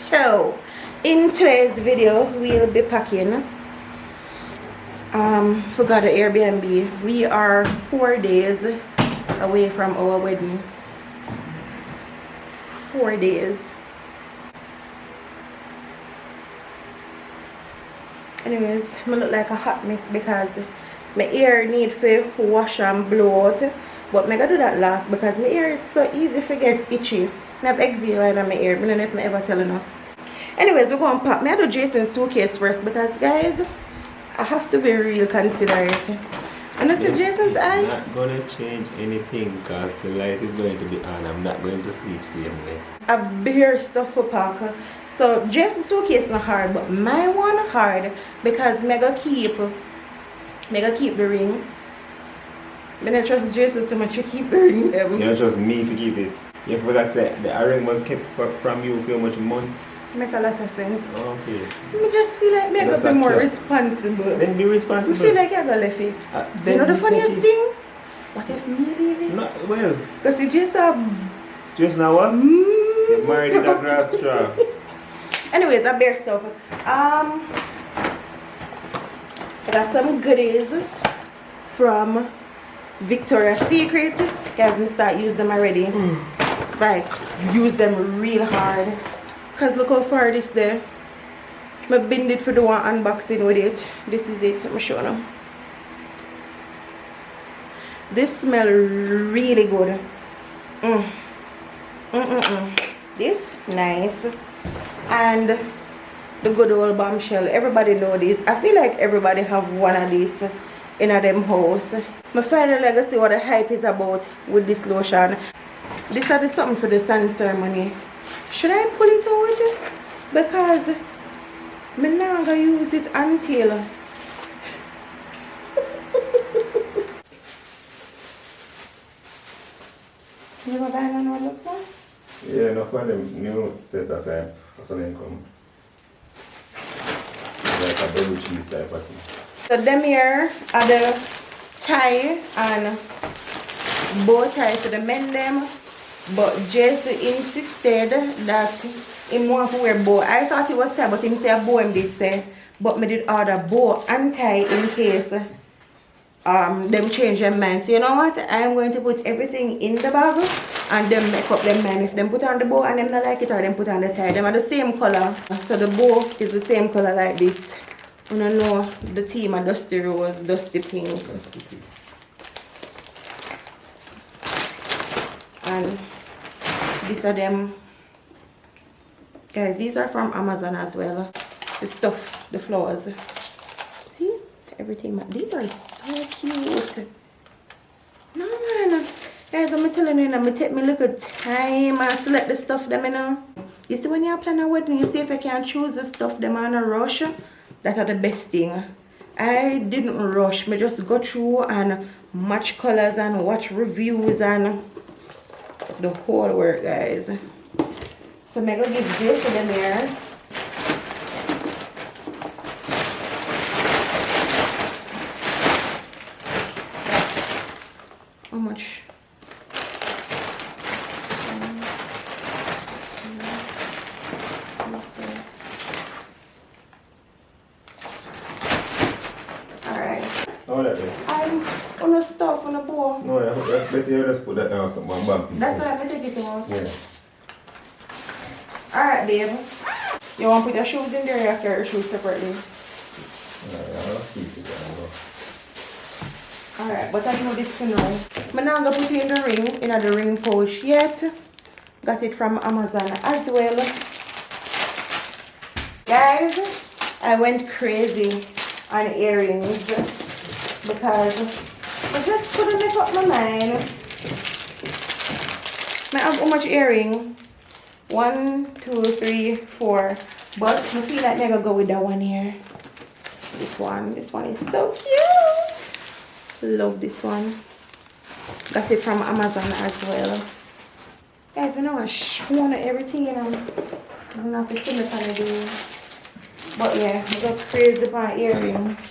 So in today's video we'll be packing forgot the Airbnb. We are 4 days away from our wedding. 4 days. Anyways, I look like a hot mess because my hair need to wash and blow out, but I gotta do that last because my hair is so easy to get itchy. I have eczema in my hair. I don't know if I ever tell enough. Anyways, we're going to pop. I do Jason's suitcase first because guys, I have to be real considerate. And I said Jason's eye. I'm not gonna change anything because the light is going to be on. I'm not going to sleep same way. A bare stuff for pack. So Jason's suitcase not hard, but my one hard because I gotta keep the ring. I don't trust Jason so much to keep the ring them. You don't trust me to keep it. You forgot that the ring was kept from you for much months. Make a lot of sense. Okay. I just feel like I gotta be more responsible. Then be responsible. I feel like I gotta leave it. You know the funniest thing? What if me leave it? Not well. Because it just Just now what? You married in a grass straw. Anyways, I bear stuff. I got some goodies from Victoria's Secret. Guys, me start use them already. Like use them real hard. Cause look how far this there. I binned it for the one unboxing with it. This is it. I'm showing them. This smells really good. This nice. And the good old bombshell. Everybody know this. I feel like everybody have one of these in a them house. My final legacy what the hype is about with this lotion. This is the something for the sun ceremony. Should I pull it out? Because I'm not gonna use it until you ever buy one what looks like? Yeah, no for them new set of time. That's when they come. Like a double cheese type of thing. So them here are the tie and bow tie to the men them. But Jesse insisted that he want to wear bow. I thought it was tie, but him say a bow him did say. But me did order bow and tie in case them change their mind. So you know what? I'm going to put everything in the bag and them make up their mind. If them put on the bow and them not like it or them put on the tie. Them are the same color. So the bow is the same color like this. And I know the theme are dusty rose, dusty pink. And these are them. Guys, these are from Amazon as well. The stuff, the flowers. See? Everything. These are so cute. No man. Guys, I'm telling you, I'm take me a little time and select the stuff them, you know. You see when you plan a wedding, you see if I can choose the stuff them on a rush. That are the best thing. I didn't rush. Me just go through and match colors and watch reviews and the whole work, guys. So I'm going to give this to them here. How much? I'm on a stuff on a bowl. No, I bet you just put that down somewhere back. That's why I'm taking it out. Yeah. Alright, babe. You want to put your shoes in there or you have to wear your shoes separately? I'll see if you Alright, but I know this to know. I'm not going to put it in the ring, in the ring pouch yet. Got it from Amazon as well. Guys, I went crazy on earrings. Because I just couldn't make up my mind. I have how much earring? 1, 2, 3, 4. But I feel like I'm gonna go with that one here. This one is so cute. Love this one. Got it from Amazon as well. Guys, we know I show everything and I'm not the same kind of doing. But yeah, I go crazy about earrings.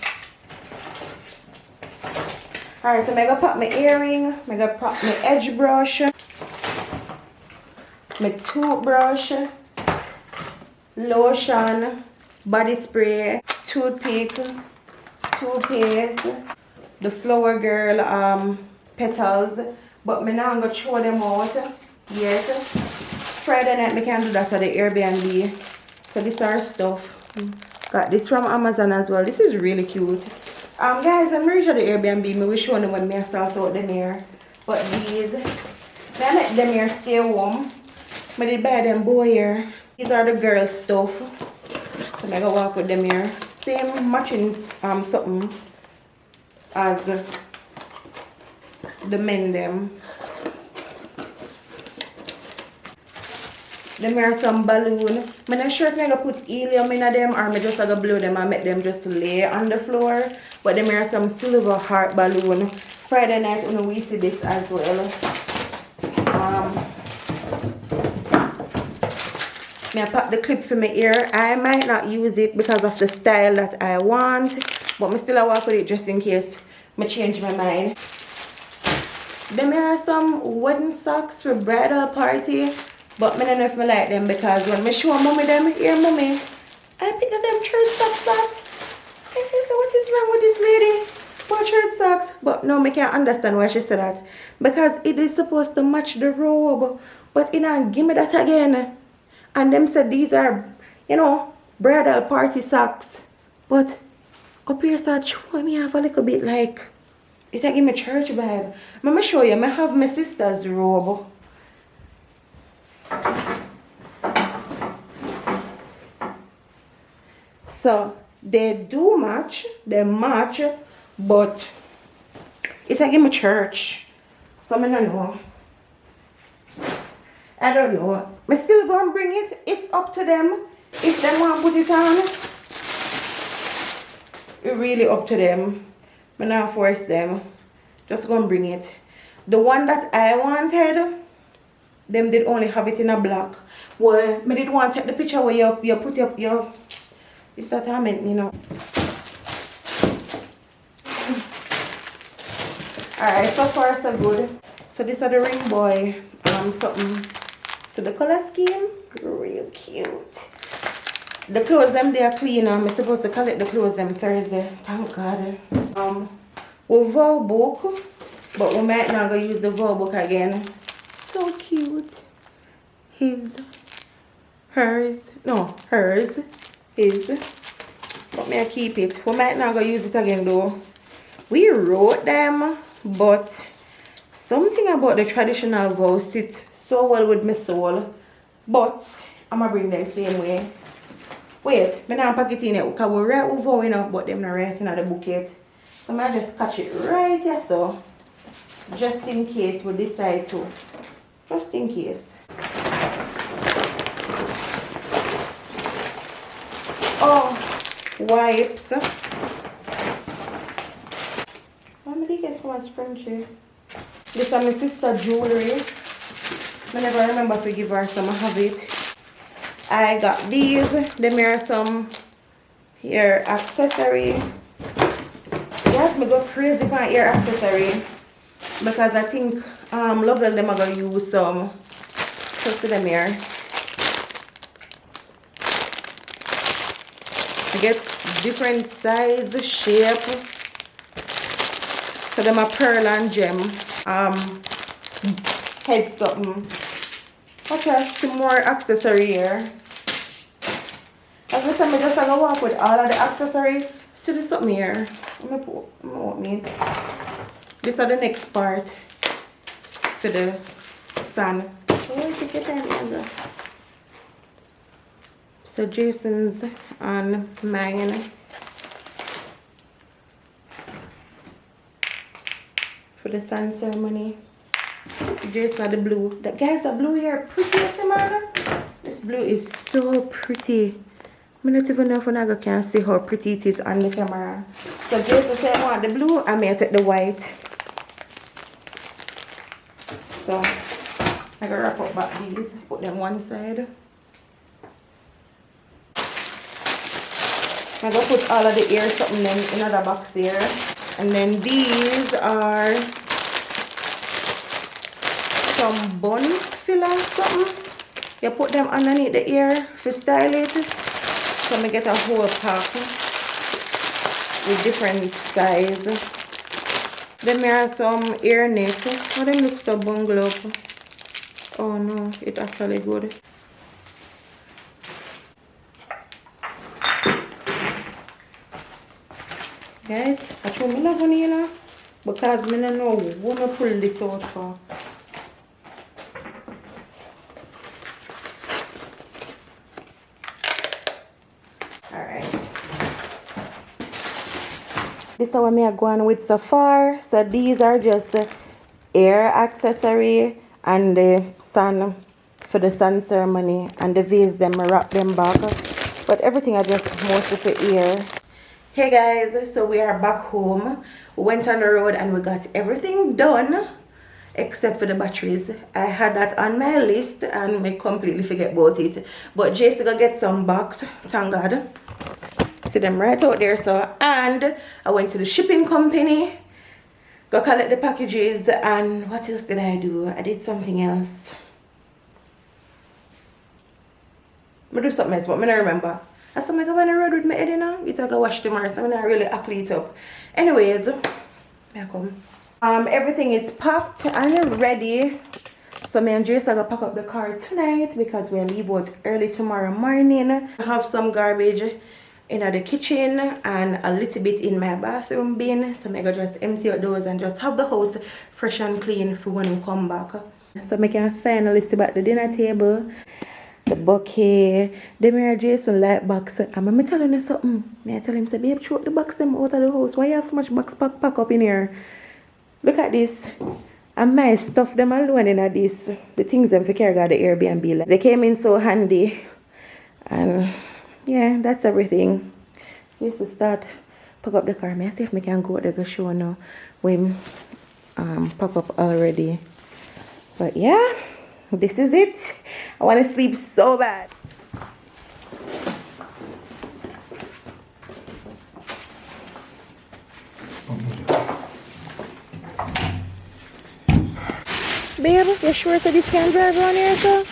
Alright, so I'm going to pop my earring, I'm going to pop my edge brush, my toothbrush, lotion, body spray, toothpick, toothpaste, the Flower Girl petals, but me now I'm gonna throw them out. Yes, Friday night me can do that at the Airbnb. So this are stuff. Got this from Amazon as well. This is really cute. Guys, I'm ready to the Airbnb. Me will show them when me sort out them here. But these, I make them here stay warm. I did buy them boy here. These are the girl stuff. So I go walk with them here. Same matching something as the men them. Them are some balloon. I'm not sure if I'm going to put helium in them or I just going to blow them and make them just lay on the floor. But them are some silver heart balloon. Friday night when we see this as well. I pop the clip for my ear. I might not use it because of the style that I want. But I still walk with it just in case I change my mind. Them are some wedding socks for bridal party. But I don't know if I like them because when I show mommy them, here mommy, I picked up them church socks up. And I said, what is wrong with this lady? What church socks? But no, I can't understand why she said that. Because it is supposed to match the robe. But you know, give me that again. And them said these are, you know, bridal party socks. But up here start showing me have a little bit like, it's like in my church vibe. Let me show you, I have my sister's robe. So they do match, they match, but it's like in my church. So I don't know. I don't know. I'm still gonna bring it. It's up to them. If they want to put it on, it's really up to them. I'm not force them. Just gonna bring it. The one that I wanted, them did only have it in a black. Well, I did want to take the picture where you put up your, it's that I meant, you know. Alright, so far so good. So this are the ring boy something. So the color scheme, real cute. The clothes them they are clean. I'm supposed to collect the clothes them Thursday. Thank God. We'll vow book, but we might not go use the vow book again. So cute. His, hers, no, hers, his. But may I keep it. We might not go use it again though. We wrote them, but something about the traditional vows sit so well with my soul. But I'm gonna bring them same way. Wait, I'm not pack it in it because we write we vowing up, but them not writing at the book yet. So I'm gonna just catch it right here so. Just in case we decide to. Just in case. Oh, wipes. Why did I get so much friendship? This is my sister's jewelry. I never remember to give her some. I have it. I got these. Them are some hair accessory. Yes, me go crazy for hair accessory. Because I think Lovell them are gonna use some. So see them here. I get different size, shape. So them are pearl and gem. Head something. Okay, some more accessory here. Every time I just go walk with all of the accessory. See there's something here. I'm gonna open it. These are the next part for the sun. So Jason's and mine for the sun ceremony. Jason the blue. The guys, the blue here pretty, man. This blue is so pretty. I don't even know if I can see how pretty it is on the camera. So Jason said I want the blue, I may take the white. So I gotta wrap up back these, put them one side. I'm gonna put all of the ear something in another box here. And then these are some bun filler something. You put them underneath the ear to style it. So I get a whole pack with different size. Then there are some ear net. Oh, them look so bungle up. Oh no, it's actually good. Guys, I show me love on you know, because I don't know when to pull this out for. Alright. This is what I go on with so far. So these are just ear accessory and the sun for the sun ceremony, and the vase them I wrap them back. But everything I just mostly for ear. Hey guys, so we are back home. We went on the road and we got everything done except for the batteries. I had that on my list and I completely forget about it. But Jason go get some box, thank God. See them right out there. So, and I went to the shipping company, go collect the packages, and what else did I do? I did something else. I do something else, but I don't remember. I said, I go on the road with my head, you know. You talk, I wash tomorrow, so I'm not really athlete up. Anyways, here I come. Everything is packed and ready. So me and Jason are gonna pack up the car tonight because we'll leave out early tomorrow morning. I have some garbage in the kitchen and a little bit in my bathroom bin. So I'm gonna just empty out those and just have the house fresh and clean for when we come back. So I can finally sit back at the dinner table. The bouquet, the Mary Jason light box. And I'm telling you something. I tell him, say, babe, throw the box them out of the house. Why you have so much box pack up in here? Look at this. And my stuff them alone in this. The things them for carry out the Airbnb. They came in so handy. And yeah, that's everything. Just to start pack up the car. I see if I can go out there go show now. We pack up already. But yeah. This is it. I want to sleep so bad. Babe, you sure so this can drive around here, sir?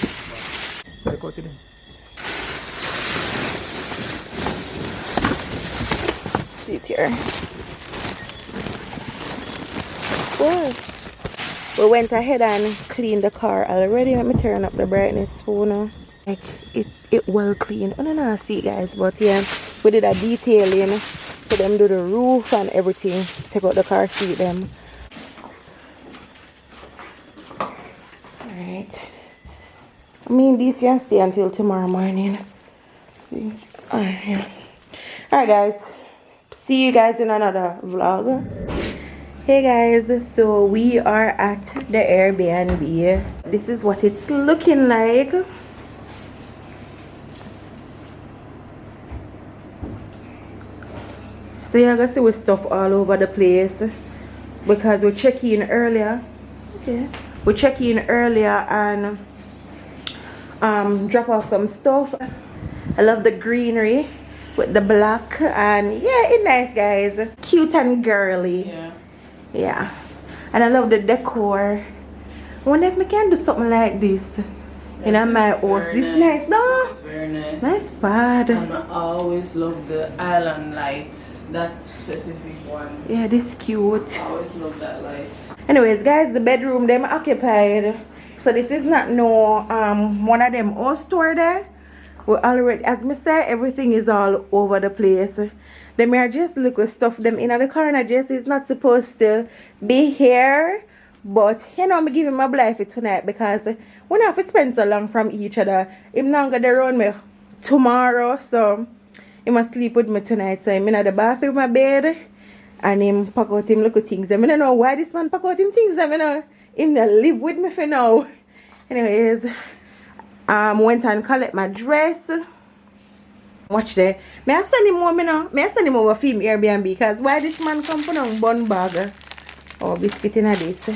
See it here. Whoa. We went ahead and cleaned the car already. Let me turn up the brightness for now. Like it well cleaned. I don't know see guys, but yeah, we did a detailing for them do the roof and everything. Take out the car seat them. Alright. I mean these can stay until tomorrow morning. Alright guys. See you guys in another vlog. Hey guys, so we are at the Airbnb. This is what it's looking like. So you're gonna see with stuff all over the place because we checked in earlier. Okay. We checked in earlier and drop off some stuff. I love the greenery with the black and yeah, it's nice guys. Cute and girly. Yeah, and I love the decor. I wonder if we can do something like this in my house. This is nice, no? It's very nice. Nice pad. And I always love the island light, that specific one. Yeah, this cute. I always love that light. Anyways, guys, the bedroom them occupied. So this is not no one of them house store there. We already, as me say, everything is all over the place. Them are just look with stuff them in the corner. Just is not supposed to be here, but you know, I'm giving my life for tonight because we don't have to spend so long from each other. Him not gonna run me tomorrow, so he must sleep with me tonight. So I'm in the bathroom, my bed, and him pack out him look at things. I don't know why this man pack out him things. I know him not live with me for now. Anyways, went and collect my dress. Watch there. May I send him over now? May I send him over film Airbnb because why this man come for a bun bag or biscuit in a this?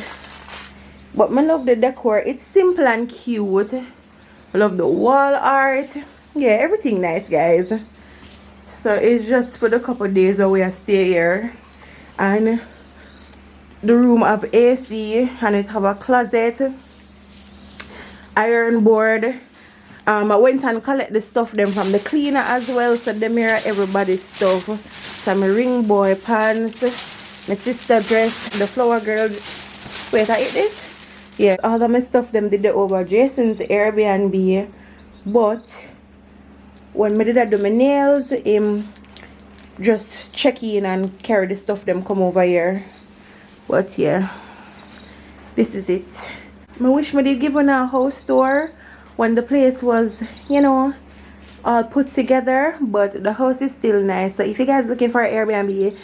But I love the decor. It's simple and cute. I love the wall art. Yeah, everything nice guys. So it's just for the couple days that we stay here. And the room have AC and it have a closet, iron board, I went and collect the stuff them from the cleaner as well. So them here everybody's stuff. Some ring boy pants, my sister dress, the flower girl. Wait, I eat this? Yeah, all of my stuff them did it over Jason's Airbnb. But when me did I do my nails, just check in and carry the stuff them come over here. But yeah, this is it. I wish me did give on a house tour when the place was, you know, all put together, but the house is still nice. So if you guys looking for an Airbnb,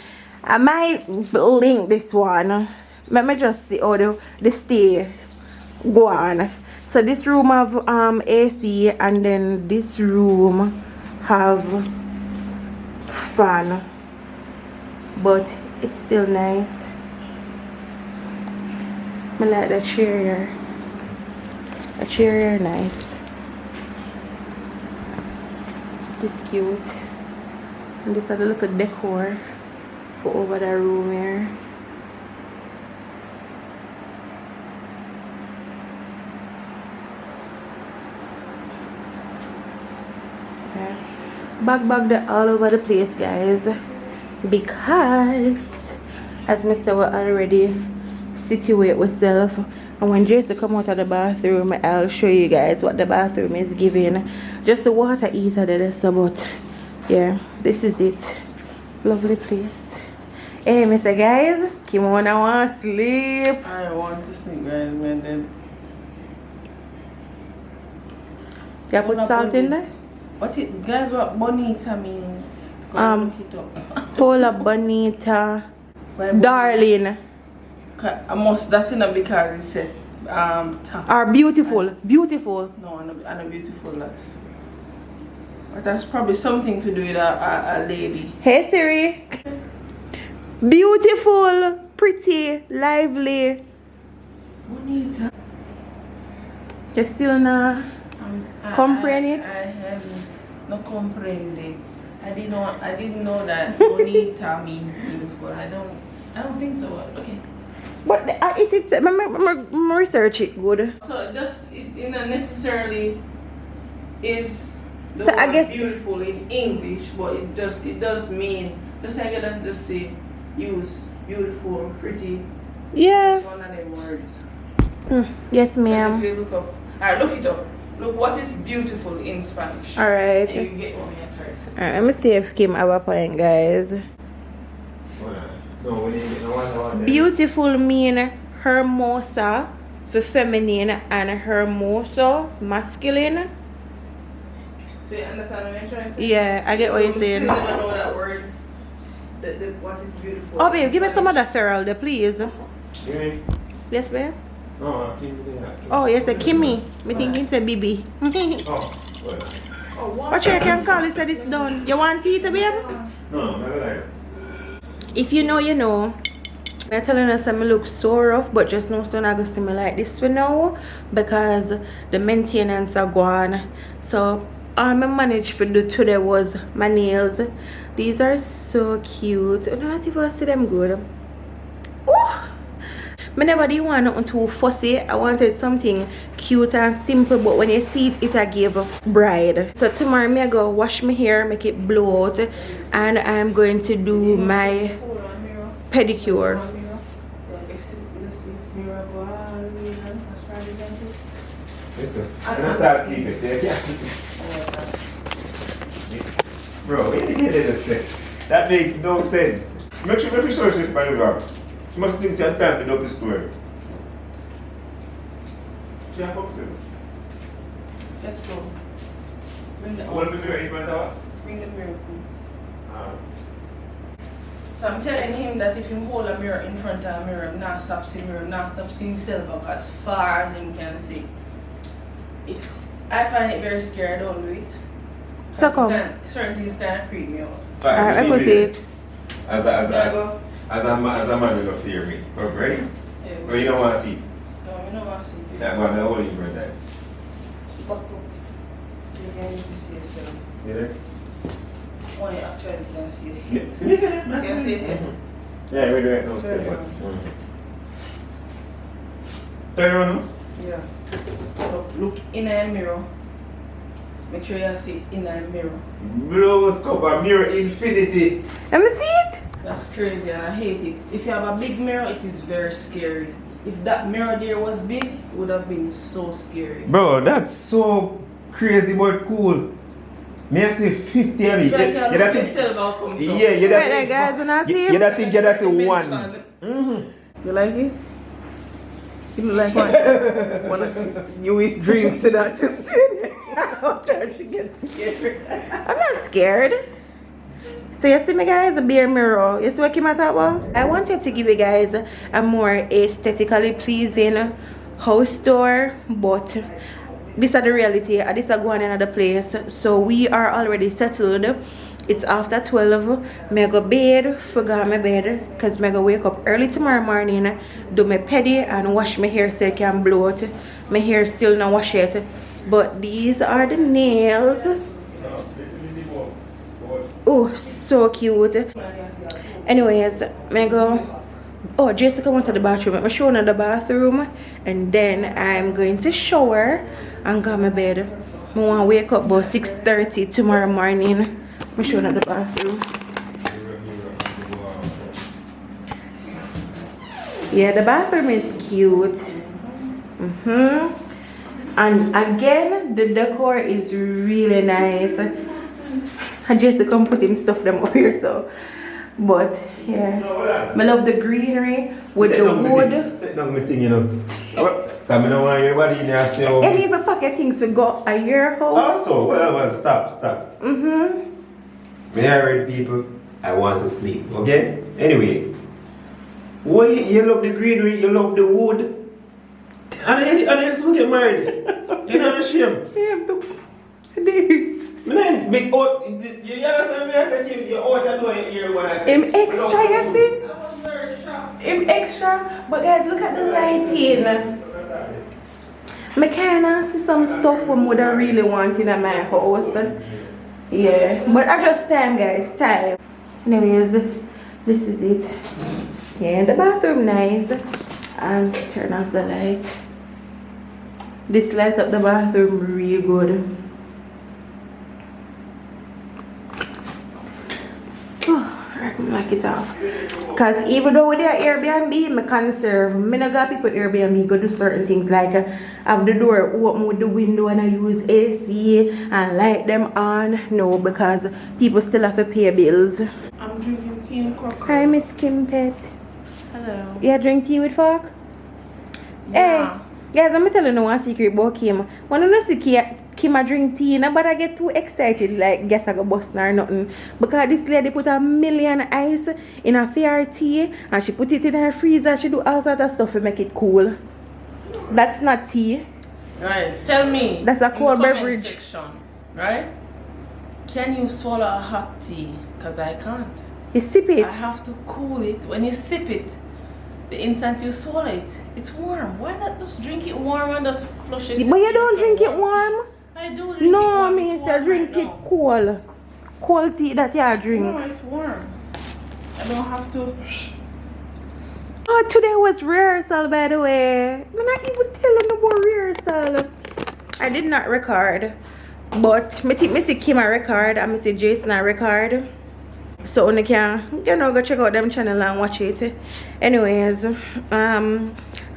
I might link this one. Let me just see how the stay go on. So this room have AC, and then this room have fan, but it's still nice. I like the chair here. The chair here nice. This cute. And this has a little decor for over the room here. Bag that all over the place, guys, because as Mr. was already situate myself, and when Jason come out of the bathroom, I'll show you guys what the bathroom is giving. Just the water heater there, so but yeah, this is it. Lovely place. Hey, Mr. Guys, Kimona want to sleep. I want to sleep, guys, man. Then you put salt in there? What it, guys, what bonita means? Go and look it up. Hola bonita, darling. I must that in because it said Or beautiful, beautiful. No, and a beautiful lot. But that's probably something to do with a lady. Hey Siri. Beautiful, pretty, lively. Bonita. You still not comprehend it? I haven't not comprehend it. I didn't know that bonita means beautiful. I don't think so. Okay. But it's research it good. So it not necessarily is the so word beautiful in English, but it does mean just like that. Just say use beautiful, pretty. Yeah. It's one of them words. Yes, ma'am. If you look up, alright, look it up. Look what is beautiful in Spanish. Alright. And you get what we are trying to say. Alright, let me see if Kim have a point, guys. Beautiful mean hermosa for feminine and hermoso masculine. So you understand what I'm trying to say? Yeah, I get what you're saying. I don't know that word. What is beautiful. Oh babe, give me some of that Ferrell there, please. Really? Yes, babe? No, Oh, yes, a Kimmy. Me think him say Bibi. Oh, well. What you can call it, said it's done. You want tea to babe? No, never like. If you know, you know. I'm telling us I look so rough, but just know soon I go see me like this for now because the maintenance are gone. So all I managed to do today was my nails. These are so cute. I don't know if I see them good. Ooh! I never did want nothing too fussy. I wanted something cute and simple, but when you see it, it a give bride. So tomorrow I go wash my hair, make it blow out, and I'm going to do my pedicure. Listen, I'm gonna start sleeping. Bro, what did you say? That makes no sense. Make sure she's by the rock. You must think you have time to do this story. Let's go. Bring the mirror in front of her? Bring the mirror. So I'm telling him that if you hold a mirror in front of a mirror, not stop seeing mirror, not stop seeing silver as far as him can see. I find it very scary, I don't do it. So come. Certain things kind of creep me out. Alright, I go see it. As a man, you don't fear me. Ready? Yeah. But you don't want to see. No, I don't want to see it. Yeah, I'm going to hold you for that. Back up. So you can see yourself. You there? Only actually can see your head. See me? You can see your head. Yeah, we're doing it now. Turn Step around. one. Turn around now. Yeah. So look in a mirror. Make sure you see it in a mirror. Rose cover mirror infinity. Let me see it. That's crazy and I hate it. If you have a big mirror, it is very scary. If that mirror there was big, it would have been so scary. Bro, that's so crazy but cool. Me I say 50 of it. Yeah, You that think? Yeah, you Right there, guys, and I see you him. that think you that say one. You like it? You look like one. One of you his dreams to that just I'm trying to get scared. I'm not scared. So you see me guys, a bare mirror. You see what Kim talk about? I wanted to give you guys a more aesthetically pleasing house tour, but this is the reality. This is going another place. So we are already settled. It's after 12. I go bed, forgot my bed, because I go wake up early tomorrow morning, do my pedi and wash my hair so I can blow it. My hair still not wash yet. But these are the nails. Oh, so cute. Anyways, I go. Oh, Jessica went to the bathroom. I'm showing her the bathroom, and then I'm going to shower and go to my bed. I want to wake up about 6:30 tomorrow morning. I'm showing her the bathroom. Yeah, the bathroom is cute. And again, the decor is really nice. I just come put him stuff them up here, so. But yeah, I love the greenery with the wood. Take down my thing, you know. Come on, everybody in there say, Any of the pocket things to go at your house. also, well, stop. When I read people, I want to sleep, okay? Anyway, why you love the greenery, you love the wood, and you just get married. You know the shame. Yeah, this. Man, big out. You understand me? I said you out and doing here when I say. Him extra, you see? I was very shocked. Him extra. But guys, look at the lighting. I kinda see some stuff I would really want in my house. Yeah, but I just time, guys, time. Anyways, this is it. Yeah, the bathroom nice. And turn off the light. This lights up the bathroom really good. Like it off, because even though with their Airbnb, I conserve. I don't got people Airbnb go do certain things like have the door open with the window and I use AC and light them on. No, because people still have to pay bills. I'm drinking tea and crackers. Hi, Miss Kim Pet. Hello. You drink tea with fork? Yeah. Hey, guys, I'm telling you one secret about Kim. When you see Kim a drink tea, but I get too excited like guess I go bust or nothing. Because this lady put 1,000,000 ice in a fair tea and she put it in her freezer. She do all sorts of stuff to make it cool. That's not tea. Guys, tell me. That's a cold in the comment beverage. section, right? Can you swallow a hot tea? Because I can't. You sip it. I have to cool it. When you sip it, the instant you swallow it, it's warm. Why not just drink it warm and just flush it? But you don't drink it warm. I do drink it No, warm. me It's say warm drink right it now. cold. Cold tea that you drink. No, it's warm. I don't have to. Oh, today was rehearsal, by the way. I'm not even telling about rehearsal. I did not record, but I think I see Kim a record and I see Jason a record. So you can, go check out them channel and watch it. Anyways,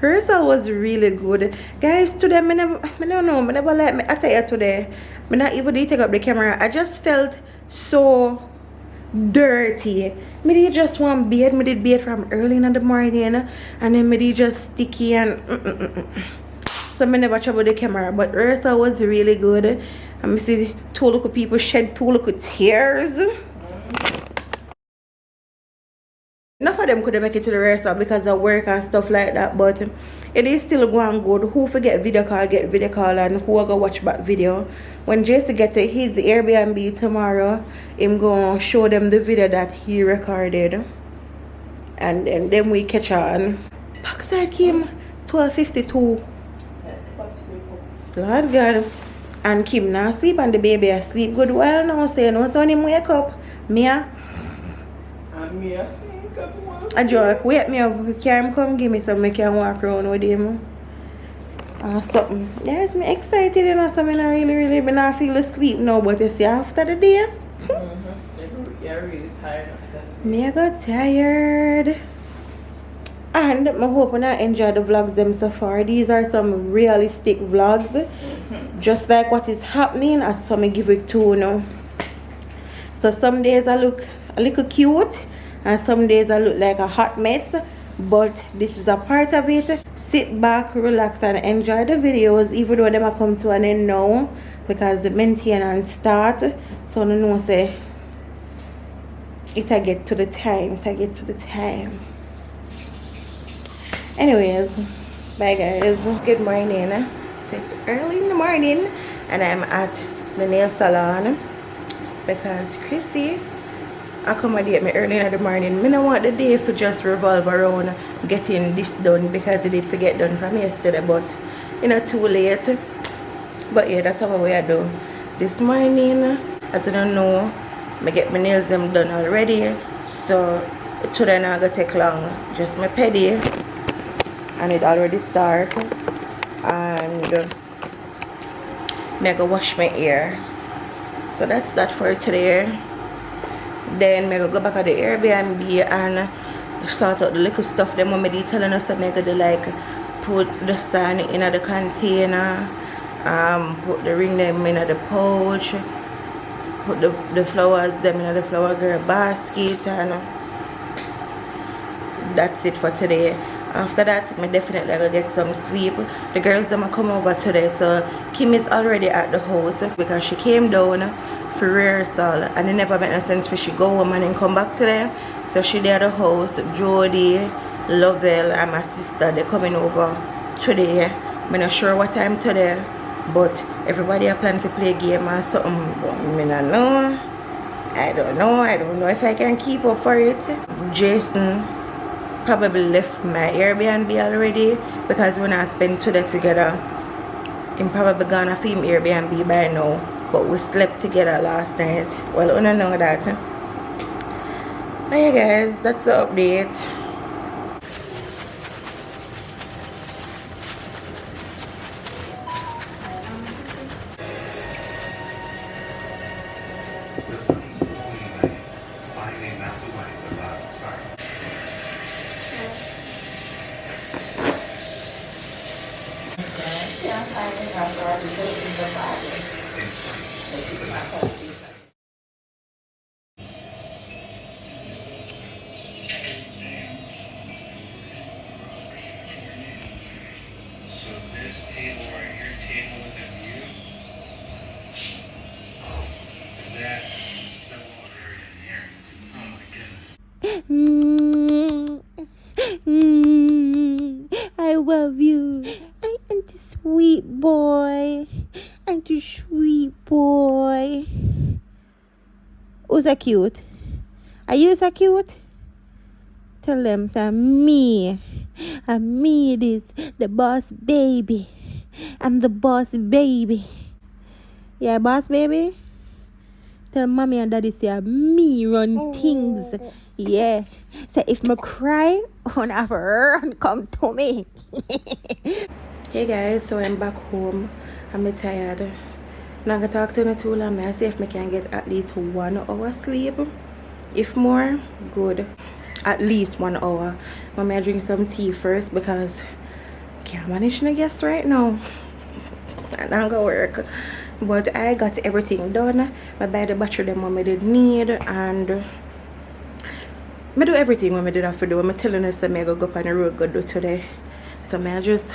rehearsal was really good. Guys, today, I don't know, I never like me. I tell you today, I not even did take up the camera. I just felt so dirty. Me did just one bathe. Me did bathe from early in the morning, and then me did just sticky and so me never trouble the camera. But rehearsal was really good. And me see two little people shed two little tears. Enough of them couldn't make it to the rehearsal because of work and stuff like that, but it is still going good. Who forget video call, get video call, and who go watch back video. When Jason gets to his Airbnb tomorrow, I'm gonna show them the video that he recorded, and then we catch on. Backside Kim, 12:52. Lord God. And Kim now sleep and the baby asleep good while now, so you know, so when him wake up, Mia. And me, A joke, wake me up, carry him come give me some, I can walk around with him. something. Yes, me excited, you know, so I me not feel asleep now, but you see after the day, You're really tired after that. me I got tired. And I hope I enjoy the vlogs them so far. These are some realistic vlogs. Just like what is happening, as some I give it to you know. So some days I look a little cute and some days I look like a hot mess. But this is a part of it. Sit back, relax and enjoy the videos, even though them are come to an end now because the maintenance start. So I know say it I get to the time. Anyways, bye guys. Good morning. So it's early in the morning and I'm at the nail salon because Chrissy accommodate me early in the morning. Me don't want the day to just revolve around getting this done because I did forget done from yesterday, but you know too late. But yeah, that's how I do this morning. As you don't know, I get my nails them done already, so today not gonna take long. Just my pedi and it already start, and I go wash my hair. So that's that for today. Then I go back at the Airbnb and sort out the little stuff them when me telling us that I go to like put the sun in the container, put the ring them in the pouch, put the flowers them in the flower girl basket, and that's it for today. After that, I definitely gonna get some sleep. The girls them come over today, so Kim is already at the house because she came down for rehearsal and it never made no sense for she go home and then come back today. So she there at the house. Jody, Lovell and my sister they coming over today. I'm not sure what time today, but everybody are planning to play a game or something. But I don't know. I don't know if I can keep up for it. Jason probably left my Airbnb already because when I spent today together, I'm probably gonna film Airbnb by now. But we slept together last night. Well, I don't know that. But yeah guys, that's the update. I love you. Auntie sweet boy. Auntie sweet boy. Who's that cute? Are you so cute? Tell them say me. I'm me this the boss baby. I'm the boss baby. Yeah, boss baby. Tell mommy and daddy say me run things. Yeah. Say if me cry, on have run come to me. Hey guys, so I'm back home. I'm tired. I'm not gonna talk to you too long. I see if I can get at least 1 hour sleep. If more, good. At least 1 hour. Mommy, I drink some tea first because I can't manage to guess right now. I'm not gonna work. But I got everything done. I buy the battery that mommy did need, and I do everything when I did have to do. I'm telling us that I go up on the road go do today. So I just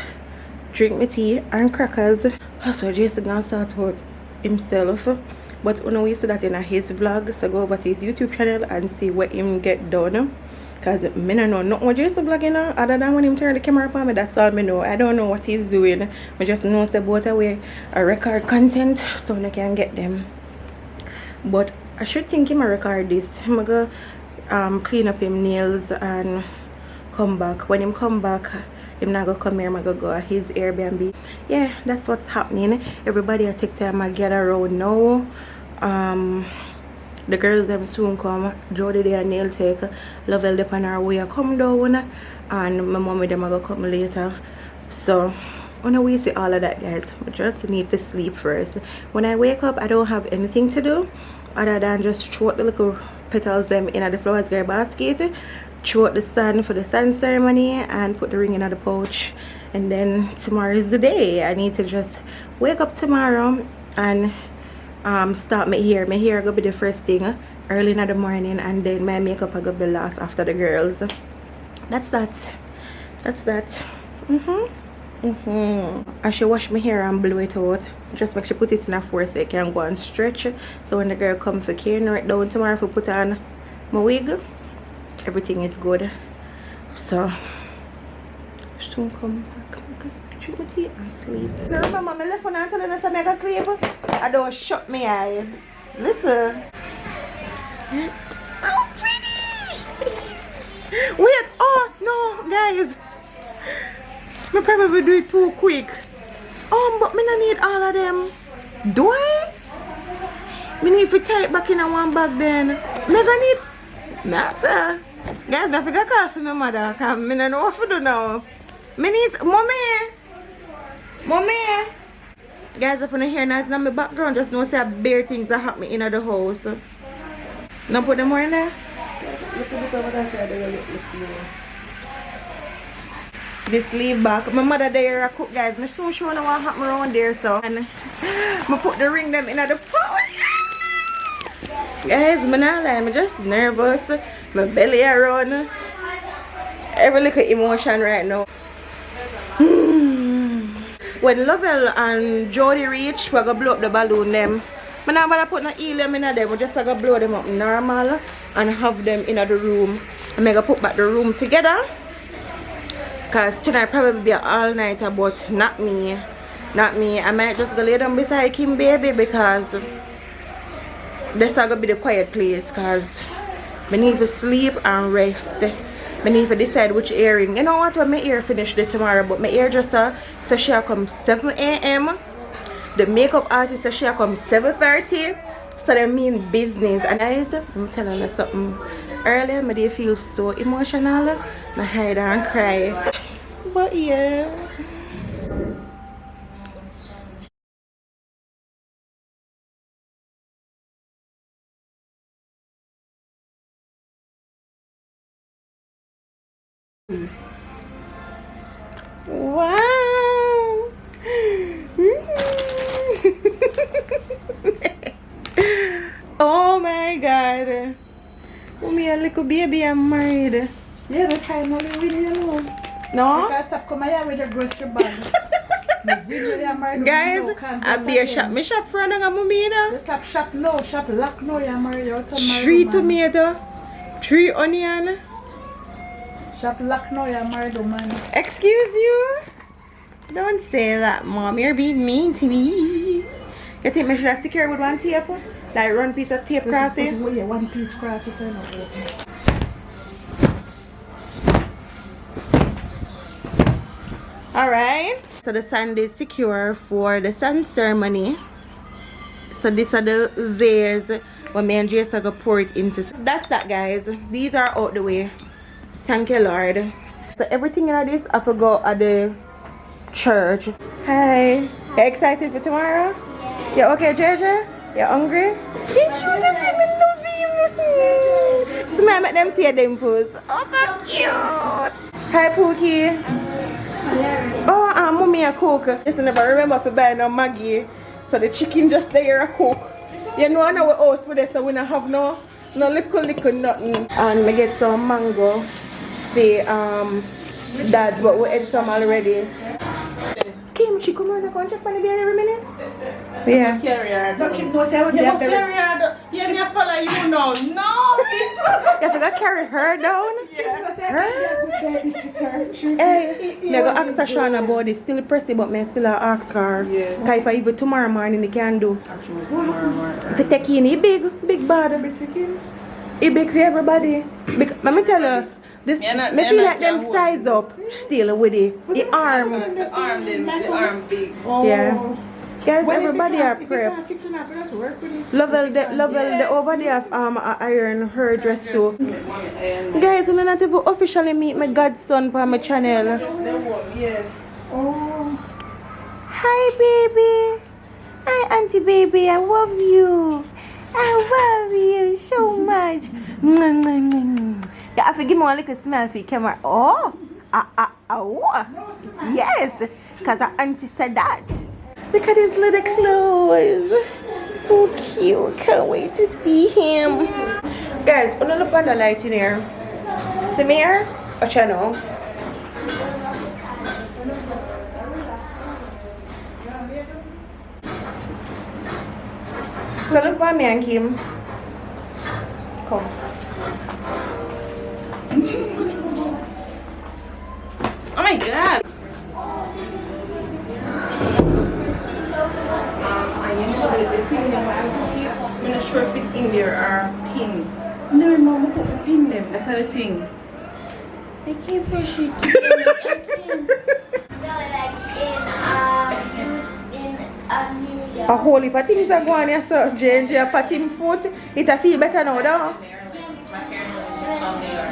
drink my tea and crackers. So Jason gonna start out himself. But when we see that in his vlog, so go over to his YouTube channel and see what him get done. Because I don't know nothing what Jason vlogging other than when him turn the camera upon me. That's all I know. I don't know what he's doing. I just know it's about away a record content so I can get them. But I should think him a record this. I'm gonna clean up him nails and come back. When him come back, him not gonna come here. I'm gonna go at his Airbnb. Yeah, that's what's happening. Everybody I take time I get around now. The girls them soon come. Jody their nail take. Lovell up on her way come down, and my mommy them are gonna come later. So when I waste all of that, guys, I just need to sleep first. When I wake up, I don't have anything to do other than just throw out the little petals them in the flowers girl basket, throw out the sun for the sun ceremony, and put the ring in the pouch. And then tomorrow is the day. I need to just wake up tomorrow and start my hair. My hair gonna be the first thing early in the morning, and then my makeup gonna be last after the girls. That's that. I should wash my hair and blow it out. Just make sure put it in a force so it can go and stretch. So when the girl comes for carrying it down tomorrow, if I put on my wig, everything is good. So soon come back because drink my tea and sleep. Now remember, my left one and telling us I make a sleep. I don't shut my eye. Listen. So pretty. Wait, oh no, guys. I probably do it too quick. But me not need all of them. Do I? Me need to tie it back in a one bag then. Me gonna need. Matter. Guys, I forgot to call for my mother. Cause me don't know what to do now. Me need. Mommy. Guys, if you don't hear noise in my background, just know say bare things that happen in the house. Now put them more in there. Look over there. This sleeve back. My mother there cook, guys. I'm so sure what happened around there, so and I put the ring them in the pot. Guys, I'm just nervous. My belly around. Every little emotion right now. When Lovell and Jody reach, we're gonna blow up the balloon them. I'm not gonna put no helium in them, we're just gonna blow them up normal and have them in the room. I'm gonna put back the room together. Cause tonight probably be an all-nighter, but not me. I might just go lay down beside Kim baby because this is gonna be the quiet place. Cause I need to sleep and rest. I need to decide which earring. You know what? When my ear finish there tomorrow, but my ear dresser so she'll come 7 a.m. The makeup artist so she'll come 7:30. So they mean business. And guys, I'm telling you something. Earlier, I did feel so emotional. I hide and cry. But yeah. Wow. Oh my god. Me a little baby, I'm married. Yeah, the time only video alone. No? Because stop coming here with the grocery bag. Guys, I be a shop. Me shop front of Mumina. The top shop no, shop lock no, you're married out of my 3 tomato, 3 onion. Shop lock no, you're married woman. Excuse you? Don't say that, Mom. You're being mean to me. You think I should have secure with one tape? Like run piece of tape across it? Yeah, one piece cross is enough. Alright. So the sand is secure for the sun ceremony. So these are the vase when me and Jason go pour it into. That's that, guys. These are out the way. Thank you, Lord. So everything in this I forgot at the church. Hi. You excited for tomorrow? Yeah. You okay, JJ? You hungry? Thank you to see me love you. Smile at them see them pose. Oh, so cute. Hi, Pookie. Oh, mommy a cook. Just never remember to buy no Maggie. So the chicken just there a cook. You know, I know we house for this, so we don't have no little nothing. And we get some mango for dad, but we ate some already. Kim, she come on and check on the baby every minute? Yeah. Carrier. So Kim knows I would be You a have carrier. Yeah, me follow you now. No. You forgot to carry her down? Hey, me go ask Sashana about it. Still pressy, but me still ask her. Yeah. Because if I even tomorrow morning, they can do. Actually, tomorrow morning. If you take in, he big bad. He big for everybody. Let me tell you. This, me feel like them size up still with it. The arm. The arm big. Oh. Yeah. Guys, everybody are prep. Lovell the over there have iron her dress too. Guys, I'm not even officially meet my godson for my channel. Oh. Hi, baby. Hi, Auntie Baby. I love you. I love you so much. You have to give me one little smell for the camera. Oh. Oh. Yes. Because our auntie said that. Look at his little clothes. So cute. Can't wait to see him. Guys, I'm look on the light in here. See me here? Or channel? So look by me and Kim. Come. Oh my god! I know the pin them I'm not sure if it's in there or pin. No, mama put the pin them, that kind of thing. I can't push it. I can't. A whole heap of things are going here, so J pat him foot. It a feel better now, though.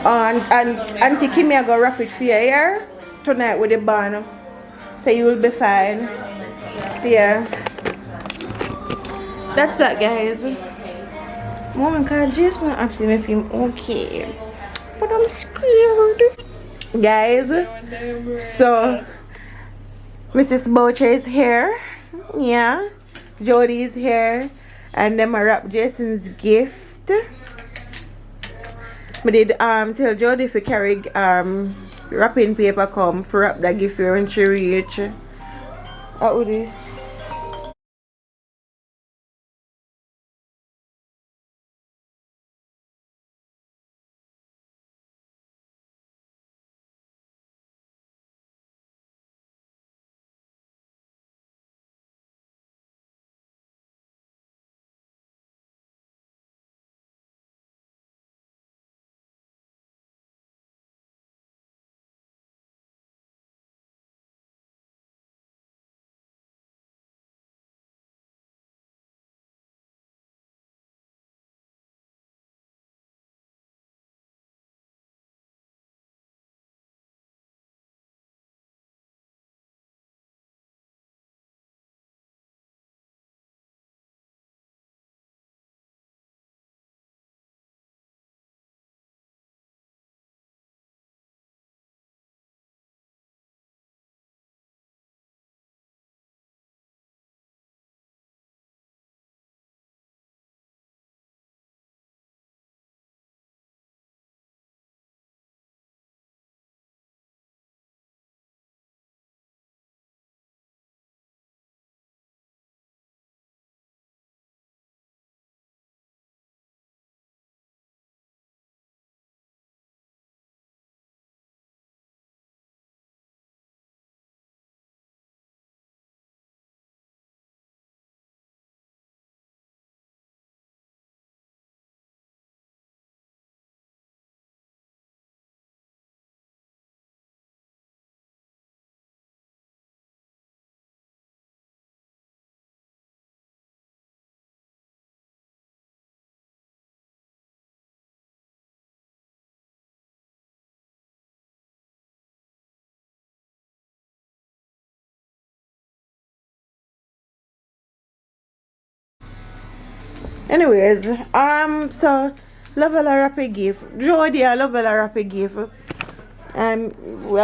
And Auntie Kimmy go wrap it for your hair tonight with the band. So you will be fine. Yeah. That's that, guys. Mom and Jason actually make him okay. But I'm scared. Guys, so Mrs. Boucher is here. Yeah. Jody is here. And then I wrap Jason's gift. I did tell Jody if we carry wrapping paper come for wrap that gift when she reach. What would it? Anyways, so level a rapid gift. Jody, I level a rapid gift. We're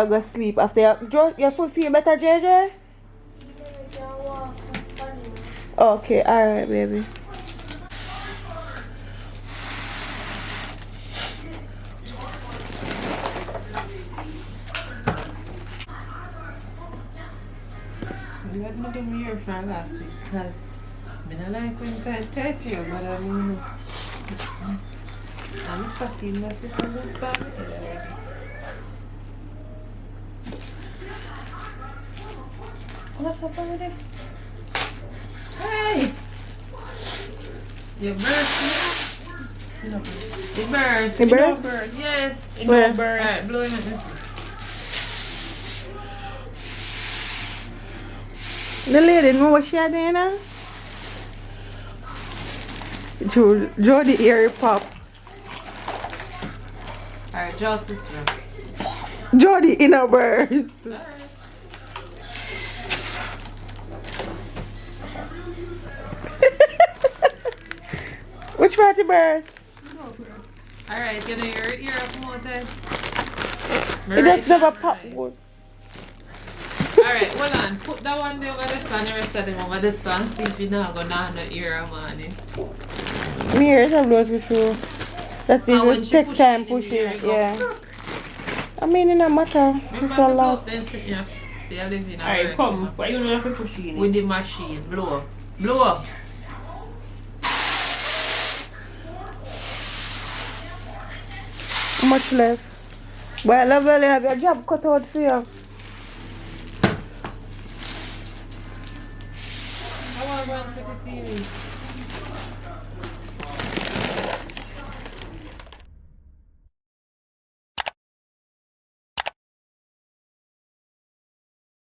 gonna sleep after. Your foot feel better, JJ? Okay, alright, baby. You had me do my hair from last week because I don't like when I touch you, but I mean, I'm fucking not to look back. What's up over there? Hey! Your birds, yeah? No birds. It burns. It burns? No birds. Yes. It Where? no birds. Alright, blow it up. The lady know what she had there now? Jody ear pop. Alright, draw sister. Jody in a burst. party burst. Alright, you know your ear up more time. It just never pop good. Alright, hold on. Put that one there over the sun, the rest of them over the sun. See if you not gonna have no ear money. Me ears are blown through. Let's see if when it she take push time it in, push the ear it. go. Yeah. I mean, it don't matter. It's Remember a the blow lot. up them sitting here. They are living Alright, come. Why you don't have to push it in? with the machine. Blow up. Blow up. Much less. But I love you have your job cut out for you. I want to run for the TV.